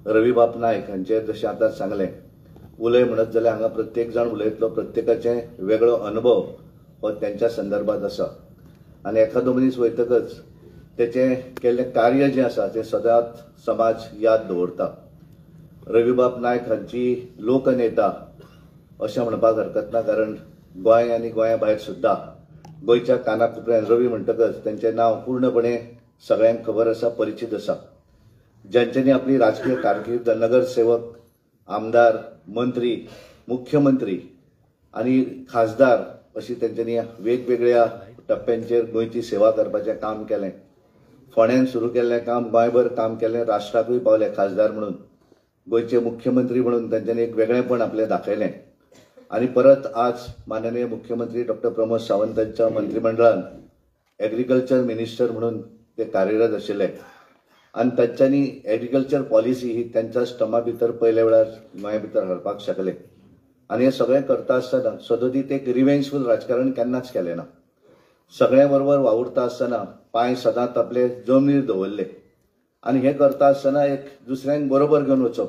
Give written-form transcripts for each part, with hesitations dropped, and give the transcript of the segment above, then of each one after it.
रवी बाप नायक हांचे जशें आतां सांगलें उलय म्हणत जाल्यार हांगा प्रत्येक जाण उलयतलो प्रत्येकाचे वेगळो अनुभव हो त्यांच्या संदर्भात आसा आनी एखादो मनीस वयतकच तेचें केल्लें कार्य जें आसा तें सदांच समाज याद दवरता। रवी बाप नायक हांची लोकनेता अशें म्हणपाक हरकत ना, कारण गोंय आनी गोंया भायर सुद्दां गोंयच्या कानाकोपऱ्यान रवी म्हणटकच तेंचें नांव पूर्णपणे सगळ्यांक खबर आसा, परिचित आसा। ज्यांच्यांनी आपली राजकीय कारकीर्द नगरसेवक, आमदार, मंत्री, मुख्यमंत्री आनी खासदार अशी तेंच्यांनी वेगवेगळ्या टप्प्यांचेर गोंयची सेवा करपाचें काम केलें। फोंड्यान सुरू केल्लें काम गोंयभर काम केलें, राष्ट्राकूय पावलें खासदार म्हणून, गोंयचे मुख्यमंत्री म्हणून तेंच्यांनी एक वेगळेपण आपलें दाखयलें आनी परत आज माननीय मुख्यमंत्री डॉक्टर प्रमोद सावंतांच्या मंत्रिमंडळान एग्रीकल्चर मिनिस्टर म्हणून ते कार्यरत आशिल्ले आनी तांच्यांनी एग्रीकल्चर पॉलिसी ही त्यांच्या स्टमा भितर पयल्या वेळार गोंया भितर हाडपाक शकले आनी हें सगळें करता आसतना सदोदीत एक रिवेंजफूल राजकारण केन्नाच केलें ना। सगळ्या बरोबर वावुरता आसतना पांय सदांच आपले जमनीर दवरले आनी हें करता आसतना एक दुसऱ्यांक बरोबर घेवन वचप,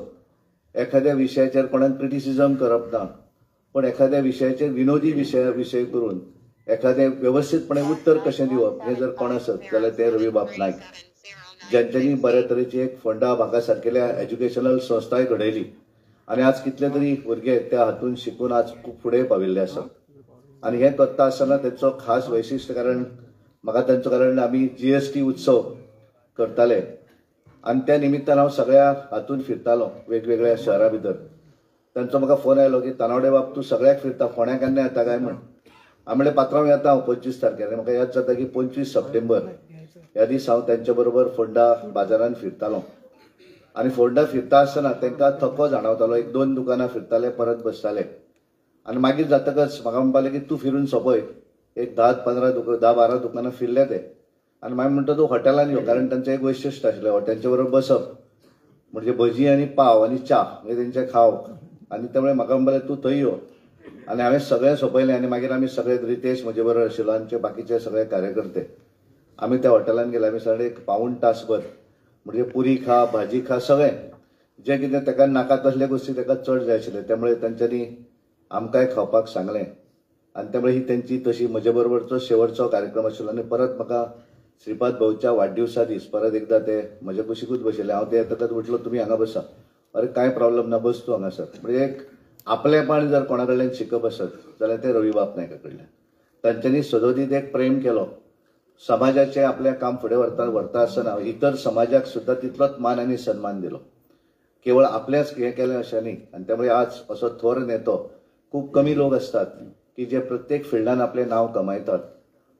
एखाद्या विशयाचेर कोणाक क्रिटिसिजम करप ना, पण एखाद्या विशयाचेर विनोदी विशय करून एखादें व्यवस्थितपणे उत्तर कशें दिवप हें जर कोण आसत जाल्यार ते रवी बाप नायक, ज्यांच्यांनी बऱ्या तरेची एक फोंडा भागा सारकेल्या एज्युकेशनल संस्थाय घडयली आनी आज कितले तरी भुरगे त्या हातून शिकून आज खूब फुडें पाविल्ले आसात। आनी हें करता आसतना तेंचो खास वैशिश्ट कारण म्हाका तांचो कारण आमी GST उत्सव करताले आनी त्या निमित्तान हांव सगळ्या हातून फिरतालो वेगवेगळ्या शहरा भितर। तांचो म्हाका फोन आयलो की तानावडे बाब तूं सगळ्याक फिरता, फोंड्या केन्ना येता काय म्हण। हांवें म्हणलें पात्रांव येता हांव 25 तारखेर। म्हाका याद जाता की 25 सप्टेंबर ह्या दीस हांव तांचे बरोबर फोंडा बाजारान फिरतालो आनी फोंडा फिरता आसतना तांकां थको जाणवतालो। एक 2 दुकानां फिरताले, परत बसताले आनी मागीर जातकच म्हाका म्हणपालें की तूं फिरून सोंपय। एक 10-12 दुकानां फिरले ते आनी मागीर म्हणटा तूं हॉटेलान यो, कारण तांचें एक वैशिश्ट आशिल्लें हॉटेलच्या बरोबर बसप म्हणजे भजी आनी पाव आनी च्या हे तेंचें खावप आनी त्यामुळे म्हाका म्हणपालें तूं थंय यो आनी हांवें सगळें सोंपयलें आनी मागीर आमी सगळे रितेश म्हजे बरोबर आशिल्लो आमचे बाकीचे सगळे कार्यकर्ते आमी त्या हॉटेलान गेले। आमी सगळे एक पाऊण तासभर म्हणजे पुरी खा, भाजी खा, सगळें जें कितें ताका नाका तसले गोश्टी ताका चड जाय आशिल्ले, त्यामुळे तांच्यांनी आमकांय खावपाक सांगलें आनी त्यामुळे ही तेंची तशी म्हजे बरोबरचो शेवटचो कार्यक्रम आशिल्लो। आनी परत म्हाका श्रीपाद भाऊच्या वाडदिवसा दीस परत एकदां ते म्हजे कुशीकूच बशिल्ले। हांव ते येतकच उठलो, तुमी हांगा बसा। अरे कांय प्रॉब्लेम ना, बस तूं हांगासर। म्हणजे एक आपलेपण जर कोणा कडल्यान शिकप आसत जाल्यार ते रवी बाप नायका कडल्यान। तांच्यांनी सदोदीत एक प्रेम केलो, समाजाचे आपलें काम फुडें व्हरता आसतना इतर समाजाक सुद्दां तितलोच मान आनी सन्मान दिलो। केवळ आपलेंच हें केलें अशें न्ही। आनी त्यामुळे आज असो थोर नेतो खूब कमी लोक असतात की जे प्रत्येक फिल्डान आपलें नांव कमायतात।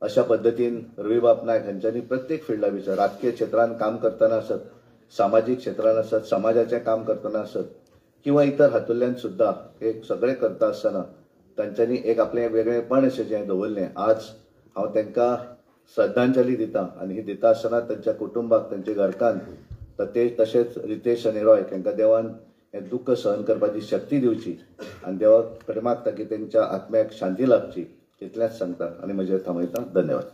अशा पद्दतीन रवी बाप नायक हांच्यांनी प्रत्येक फिल्डा भितर राजकीय क्षेत्रांत काम करतना आसत, सामाजीक क्षेत्रांत आसत, समाजाचें काम करतना आसत किंवा इतर हातूंतल्यान सुद्दां एक सगळें करता आसतना तांच्यांनी एक आपलें वेगळेपण अशें जें दवरलें। आज हांव तांकां श्रद्धांजली दिता आनी ही दिता आसतना तांच्या कुटुंबाक, तांच्या घरकान्न तशेंच रितेश आनी रॉय हांकां देवान हें दुख्ख सहन करपाची शक्ती दिवची आनी देवा कडेन मागता की तेंच्या आत्म्याक शांती लाभची, इतलेंच सांगता आनी म्हजें थांबयता। धन्यवाद।